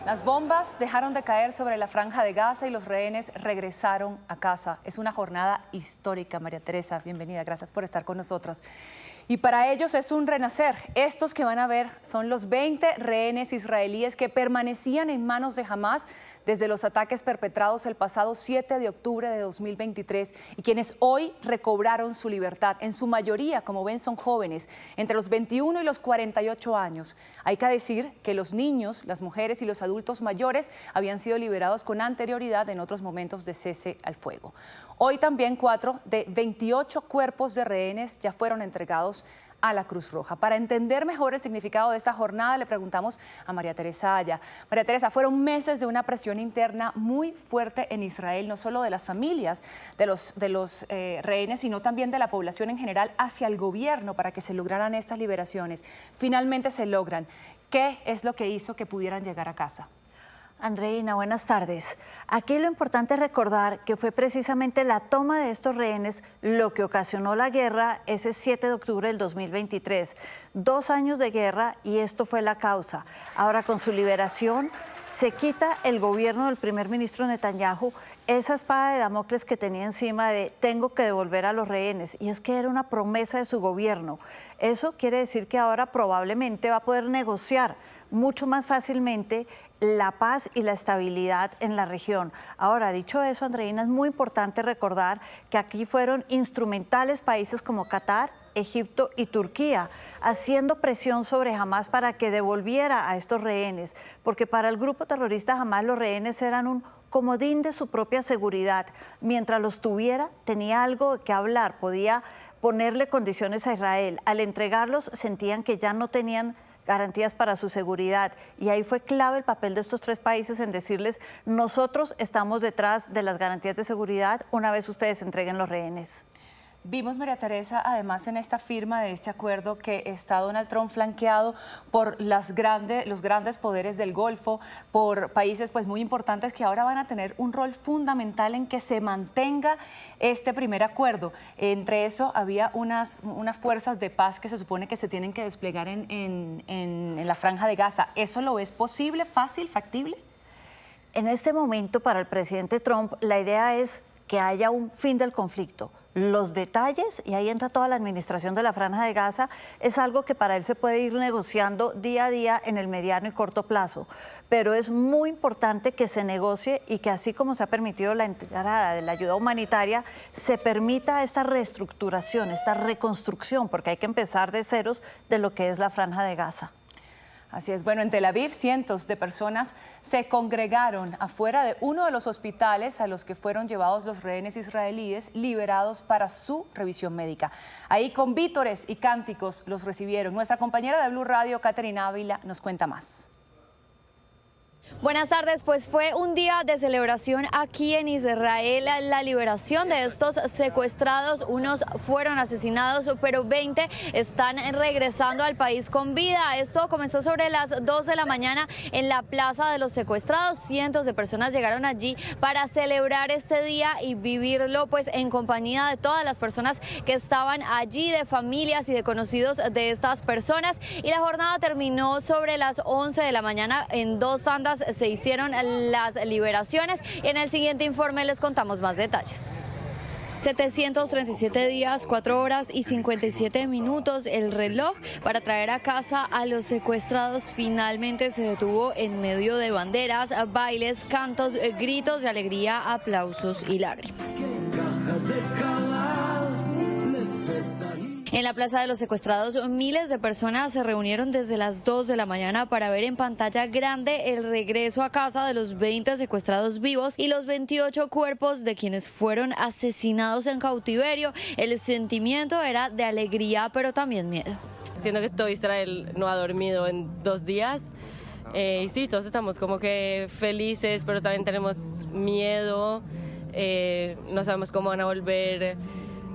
Las bombas dejaron de caer sobre la Franja de Gaza y los rehenes regresaron a casa. Es una jornada histórica, María Teresa. Bienvenida, gracias por estar con nosotras. Y para ellos es un renacer. Estos que van a ver son los 20 rehenes israelíes que permanecían en manos de Hamás desde los ataques perpetrados el pasado 7 de octubre de 2023 y quienes hoy recobraron su libertad. En su mayoría, como ven, son jóvenes, entre los 21 y los 48 años. Hay que decir que los niños, las mujeres y los adultos mayores habían sido liberados con anterioridad en otros momentos de cese al fuego. Hoy también 4 de 28 cuerpos de rehenes ya fueron entregados a la Cruz Roja. Para entender mejor el significado de esta jornada, le preguntamos a María Teresa Aya. María Teresa, fueron meses de una presión interna muy fuerte en Israel, no solo de las familias de los rehenes, sino también de la población en general hacia el gobierno para que se lograran estas liberaciones. Finalmente se logran. ¿Qué es lo que hizo que pudieran llegar a casa? Andreina, buenas tardes. Aquí lo importante es recordar que fue precisamente la toma de estos rehenes lo que ocasionó la guerra ese 7 de octubre del 2023. 2 años de guerra y esto fue la causa. Ahora con su liberación se quita el gobierno del primer ministro Netanyahu esa espada de Damocles que tenía encima de tengo que devolver a los rehenes, y es que era una promesa de su gobierno. Eso quiere decir que ahora probablemente va a poder negociar mucho más fácilmente la paz y la estabilidad en la región. Ahora, dicho eso, Andreina, es muy importante recordar que aquí fueron instrumentales países como Qatar, Egipto y Turquía, haciendo presión sobre Hamás para que devolviera a estos rehenes, porque para el grupo terrorista Hamás los rehenes eran un comodín de su propia seguridad. Mientras los tuviera, tenía algo que hablar, podía ponerle condiciones a Israel. Al entregarlos, sentían que ya no tenían garantías para su seguridad, y ahí fue clave el papel de estos 3 países en decirles: nosotros estamos detrás de las garantías de seguridad una vez ustedes entreguen los rehenes. Vimos, María Teresa, además en esta firma de este acuerdo que está Donald Trump flanqueado por los grandes poderes del Golfo, por países pues muy importantes que ahora van a tener un rol fundamental en que se mantenga este primer acuerdo. Entre eso había unas fuerzas de paz que se supone que se tienen que desplegar en la Franja de Gaza. ¿Eso lo es posible, fácil, factible? En este momento, para el presidente Trump, la idea es que haya un fin del conflicto. Los detalles, y ahí entra toda la administración de la Franja de Gaza, es algo que para él se puede ir negociando día a día en el mediano y corto plazo. Pero es muy importante que se negocie y que, así como se ha permitido la entrada de la ayuda humanitaria, se permita esta reestructuración, esta reconstrucción, porque hay que empezar de ceros de lo que es la Franja de Gaza. Así es. Bueno, en Tel Aviv cientos de personas se congregaron afuera de uno de los hospitales a los que fueron llevados los rehenes israelíes liberados para su revisión médica. Ahí con vítores y cánticos los recibieron. Nuestra compañera de Blue Radio, Caterina Ávila, nos cuenta más. Buenas tardes, pues fue un día de celebración aquí en Israel, la liberación de estos secuestrados. Unos fueron asesinados, pero 20 están regresando al país con vida. Esto comenzó sobre las 2 de la mañana en la Plaza de los Secuestrados. Cientos de personas llegaron allí para celebrar este día y vivirlo pues en compañía de todas las personas que estaban allí, de familias y de conocidos de estas personas. Y la jornada terminó sobre las 11 de la mañana. En 2 tandas se hicieron las liberaciones y en el siguiente informe les contamos más detalles. 737 días, 4 horas y 57 minutos el reloj para traer a casa a los secuestrados finalmente se detuvo en medio de banderas, bailes, cantos, gritos de alegría, aplausos y lágrimas. En la Plaza de los Secuestrados, miles de personas se reunieron desde las 2 de la mañana para ver en pantalla grande el regreso a casa de los 20 secuestrados vivos y los 28 cuerpos de quienes fueron asesinados en cautiverio. El sentimiento era de alegría, pero también miedo. Siento que todo Israel no ha dormido en 2 días. Y sí, todos estamos como que felices, pero también tenemos miedo. No sabemos cómo van a volver.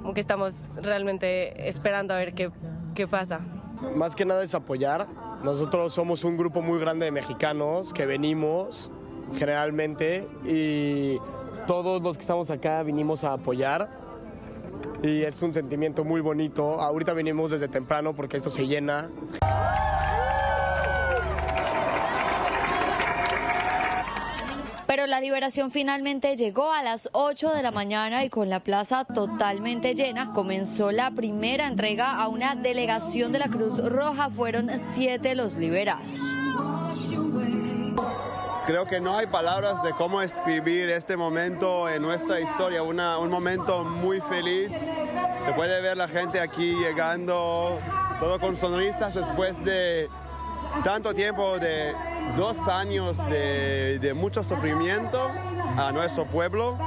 Como que estamos realmente esperando a ver qué pasa. Más que nada es apoyar. Nosotros somos un grupo muy grande de mexicanos que venimos generalmente y todos los que estamos acá vinimos a apoyar y es un sentimiento muy bonito. Ahorita venimos desde temprano porque esto se llena. Pero la liberación finalmente llegó a las 8 de la mañana y con la plaza totalmente llena comenzó la primera entrega a una delegación de la Cruz Roja. Fueron 7 los liberados. Creo que no hay palabras de cómo escribir este momento en nuestra historia, un momento muy feliz. Se puede ver la gente aquí llegando, todo con sonrisas después de tanto tiempo, de 2 años de mucho sufrimiento a nuestro pueblo.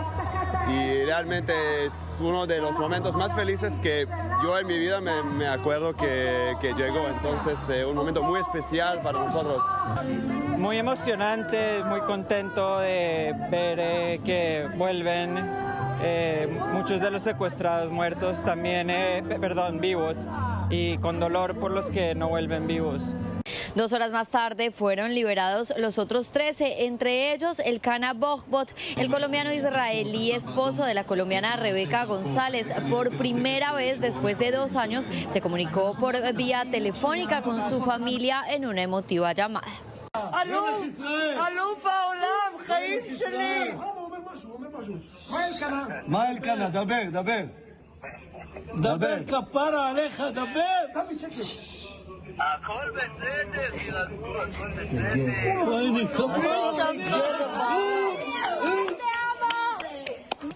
Y realmente es uno de los momentos más felices que yo en mi vida me acuerdo que llegó. Entonces, un momento muy especial para nosotros. Muy emocionante, muy contento de ver que vuelven muchos de los secuestrados muertos, también, vivos, y con dolor por los que no vuelven vivos. 2 horas más tarde fueron liberados los otros 13, entre ellos el Cana Bogbot, el colombiano israelí esposo de la colombiana Rebeca González. Por primera vez después de 2 años se comunicó por vía telefónica con su familia en una emotiva llamada.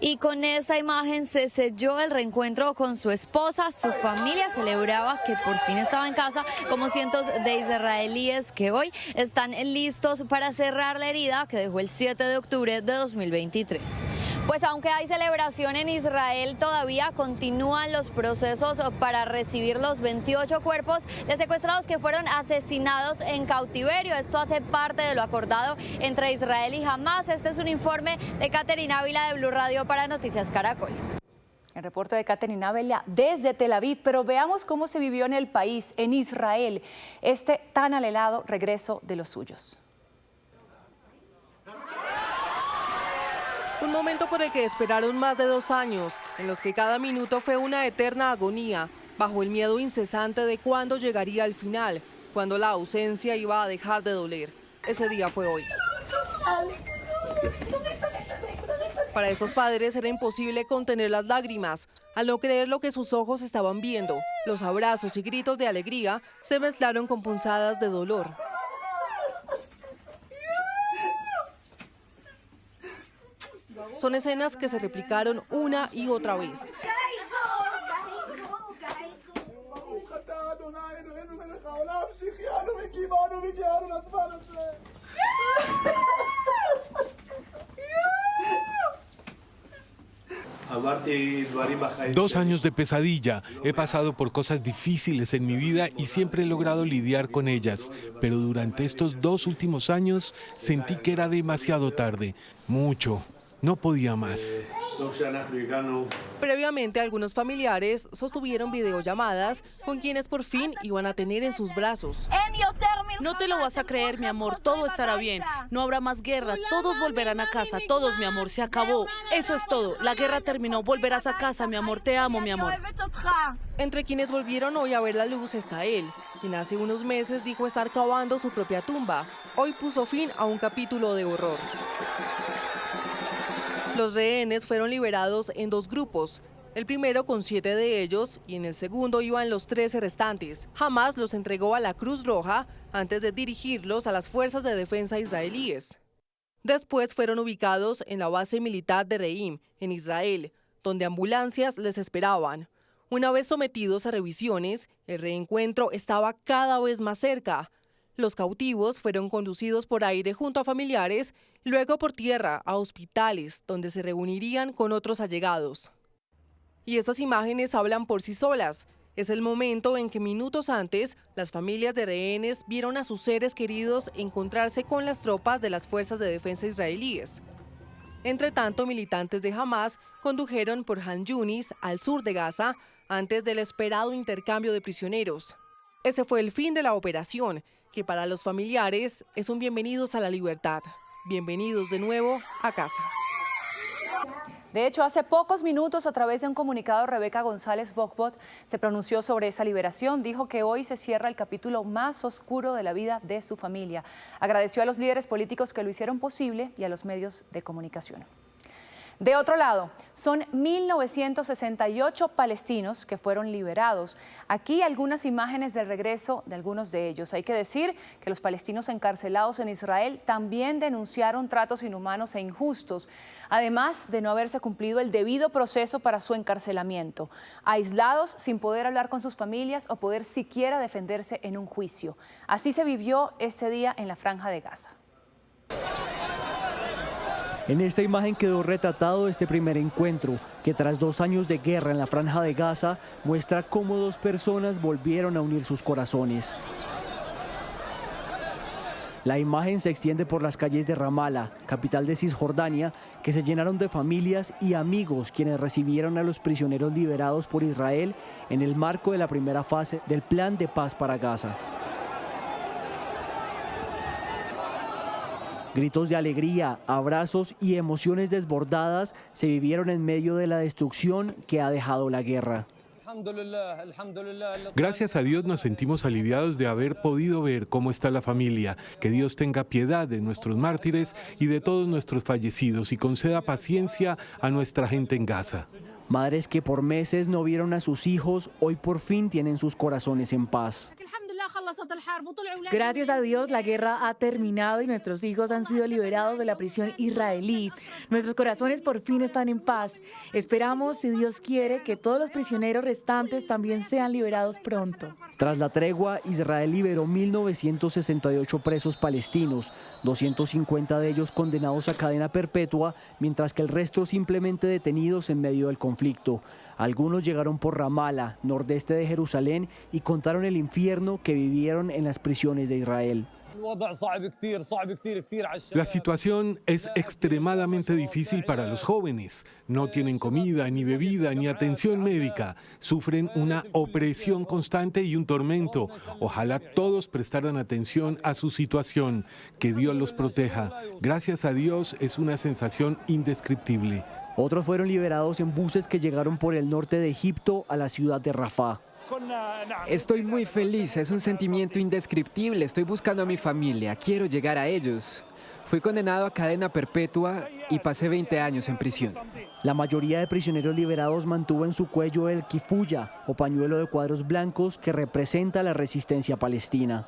Y con esa imagen se selló el reencuentro con su esposa. Su familia celebraba que por fin estaba en casa, como cientos de israelíes que hoy están listos para cerrar la herida que dejó el 7 de octubre de 2023. Pues aunque hay celebración en Israel, todavía continúan los procesos para recibir los 28 cuerpos de secuestrados que fueron asesinados en cautiverio. Esto hace parte de lo acordado entre Israel y Hamás. Este es un informe de Caterina Ávila de Blue Radio para Noticias Caracol. El reporte de Caterina Ávila desde Tel Aviv, pero veamos cómo se vivió en el país, en Israel, este tan anhelado regreso de los suyos. Un momento por el que esperaron más de 2 años, en los que cada minuto fue una eterna agonía, bajo el miedo incesante de cuándo llegaría el final, cuando la ausencia iba a dejar de doler. Ese día fue hoy. Para esos padres era imposible contener las lágrimas, al no creer lo que sus ojos estaban viendo. Los abrazos y gritos de alegría se mezclaron con punzadas de dolor. Son escenas que se replicaron una y otra vez. Dos años de pesadilla. He pasado por cosas difíciles en mi vida y siempre he logrado lidiar con ellas. Pero durante estos 2 últimos años sentí que era demasiado tarde. Mucho. No podía más. Previamente, algunos familiares sostuvieron videollamadas con quienes por fin iban a tener en sus brazos. No te lo vas a creer, mi amor, todo estará bien. No habrá más guerra, todos volverán a casa, todos, mi amor, se acabó. Eso es todo, la guerra terminó, volverás a casa, mi amor, te amo, mi amor. Entre quienes volvieron hoy a ver la luz está él, quien hace unos meses dijo estar cavando su propia tumba. Hoy puso fin a un capítulo de horror. Los rehenes fueron liberados en 2 grupos, el primero con 7 de ellos y en el segundo iban los 13 restantes. Hamás los entregó a la Cruz Roja antes de dirigirlos a las fuerzas de defensa israelíes. Después fueron ubicados en la base militar de Reim, en Israel, donde ambulancias les esperaban. Una vez sometidos a revisiones, el reencuentro estaba cada vez más cerca. Los cautivos fueron conducidos por aire junto a familiares, luego por tierra a hospitales, donde se reunirían con otros allegados. Y estas imágenes hablan por sí solas. Es el momento en que minutos antes, las familias de rehenes vieron a sus seres queridos encontrarse con las tropas de las fuerzas de defensa israelíes. Entre tanto, militantes de Hamás condujeron por Han Yunis, al sur de Gaza, antes del esperado intercambio de prisioneros. Ese fue el fin de la operación, que para los familiares es un bienvenidos a la libertad. Bienvenidos de nuevo a casa. De hecho, hace pocos minutos, a través de un comunicado, Rebeca González Bokbot se pronunció sobre esa liberación. Dijo que hoy se cierra el capítulo más oscuro de la vida de su familia. Agradeció a los líderes políticos que lo hicieron posible y a los medios de comunicación. De otro lado, son 1.968 palestinos que fueron liberados. Aquí algunas imágenes del regreso de algunos de ellos. Hay que decir que los palestinos encarcelados en Israel también denunciaron tratos inhumanos e injustos, además de no haberse cumplido el debido proceso para su encarcelamiento, aislados sin poder hablar con sus familias o poder siquiera defenderse en un juicio. Así se vivió este día en la Franja de Gaza. En esta imagen quedó retratado este primer encuentro, que tras 2 años de guerra en la Franja de Gaza, muestra cómo 2 personas volvieron a unir sus corazones. La imagen se extiende por las calles de Ramala, capital de Cisjordania, que se llenaron de familias y amigos quienes recibieron a los prisioneros liberados por Israel en el marco de la primera fase del Plan de Paz para Gaza. Gritos de alegría, abrazos y emociones desbordadas se vivieron en medio de la destrucción que ha dejado la guerra. Gracias a Dios nos sentimos aliviados de haber podido ver cómo está la familia. Que Dios tenga piedad de nuestros mártires y de todos nuestros fallecidos y conceda paciencia a nuestra gente en Gaza. Madres que por meses no vieron a sus hijos, hoy por fin tienen sus corazones en paz. Gracias a Dios, la guerra ha terminado y nuestros hijos han sido liberados de la prisión israelí. Nuestros corazones por fin están en paz. Esperamos, si Dios quiere, que todos los prisioneros restantes también sean liberados pronto. Tras la tregua, Israel liberó 1.968 presos palestinos, 250 de ellos condenados a cadena perpetua, mientras que el resto simplemente detenidos en medio del conflicto. Algunos llegaron por Ramala, nordeste de Jerusalén, y contaron el infierno que vivieron en las prisiones de Israel. La situación es extremadamente difícil para los jóvenes. No tienen comida, ni bebida, ni atención médica. Sufren una opresión constante y un tormento. Ojalá todos prestaran atención a su situación. Que Dios los proteja. Gracias a Dios es una sensación indescriptible. Otros fueron liberados en buses que llegaron por el norte de Egipto a la ciudad de Rafah. Estoy muy feliz, es un sentimiento indescriptible. Estoy buscando a mi familia, quiero llegar a ellos. Fui condenado a cadena perpetua y pasé 20 años en prisión. La mayoría de prisioneros liberados mantuvo en su cuello el kifuya, o pañuelo de cuadros blancos que representa la resistencia palestina.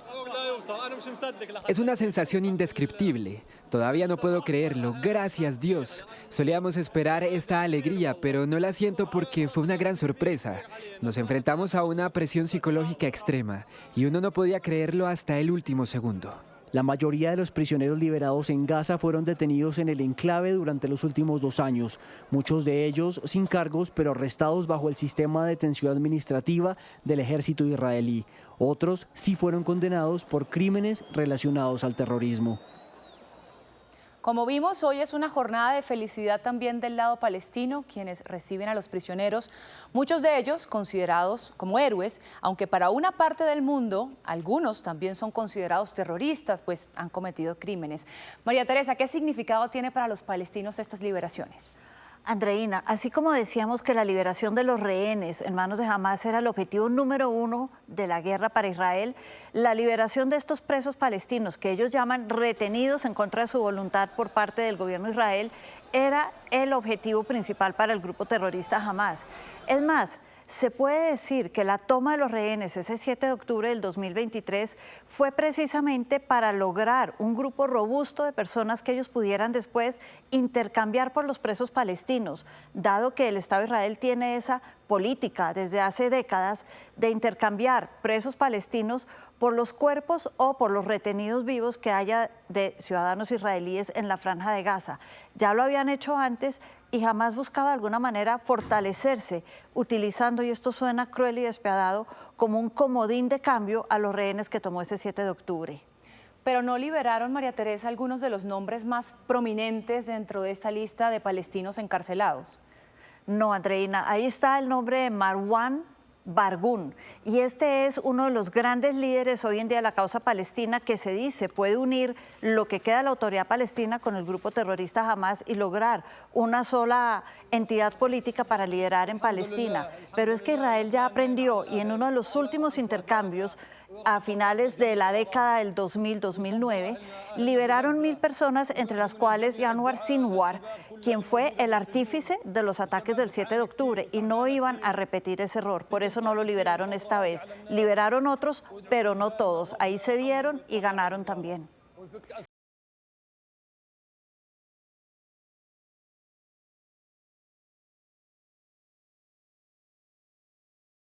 Es una sensación indescriptible. Todavía no puedo creerlo. Gracias, Dios. Solíamos esperar esta alegría, pero no la siento porque fue una gran sorpresa. Nos enfrentamos a una presión psicológica extrema y uno no podía creerlo hasta el último segundo. La mayoría de los prisioneros liberados en Gaza fueron detenidos en el enclave durante los últimos 2 años. Muchos de ellos sin cargos, pero arrestados bajo el sistema de detención administrativa del ejército israelí. Otros sí fueron condenados por crímenes relacionados al terrorismo. Como vimos, hoy es una jornada de felicidad también del lado palestino, quienes reciben a los prisioneros, muchos de ellos considerados como héroes, aunque para una parte del mundo, algunos también son considerados terroristas, pues han cometido crímenes. María Teresa, ¿qué significado tiene para los palestinos estas liberaciones? Andreina, así como decíamos que la liberación de los rehenes en manos de Hamás era el objetivo número 1 de la guerra para Israel, la liberación de estos presos palestinos, que ellos llaman retenidos en contra de su voluntad por parte del gobierno de Israel, era el objetivo principal para el grupo terrorista Hamás. Es más, se puede decir que la toma de los rehenes ese 7 de octubre del 2023 fue precisamente para lograr un grupo robusto de personas que ellos pudieran después intercambiar por los presos palestinos, dado que el Estado de Israel tiene esa política desde hace décadas de intercambiar presos palestinos por los cuerpos o por los retenidos vivos que haya de ciudadanos israelíes en la Franja de Gaza. Ya lo habían hecho antes y jamás buscaba de alguna manera fortalecerse, utilizando, y esto suena cruel y despiadado, como un comodín de cambio a los rehenes que tomó ese 7 de octubre. Pero no liberaron, María Teresa, algunos de los nombres más prominentes dentro de esta lista de palestinos encarcelados. No, Andreina, ahí está el nombre de Marwan Bargún. Y este es uno de los grandes líderes hoy en día de la causa palestina, que se dice puede unir lo que queda de la autoridad palestina con el grupo terrorista Hamás y lograr una sola entidad política para liderar en Palestina. Pero es que Israel ya aprendió, y en uno de los últimos intercambios, a finales de la década del 2000-2009, liberaron 1.000 personas, entre las cuales Anwar Sinwar, quien fue el artífice de los ataques del 7 de octubre, y no iban a repetir ese error. Por eso no lo liberaron esta vez. Liberaron otros, pero no todos. Ahí cedieron y ganaron también.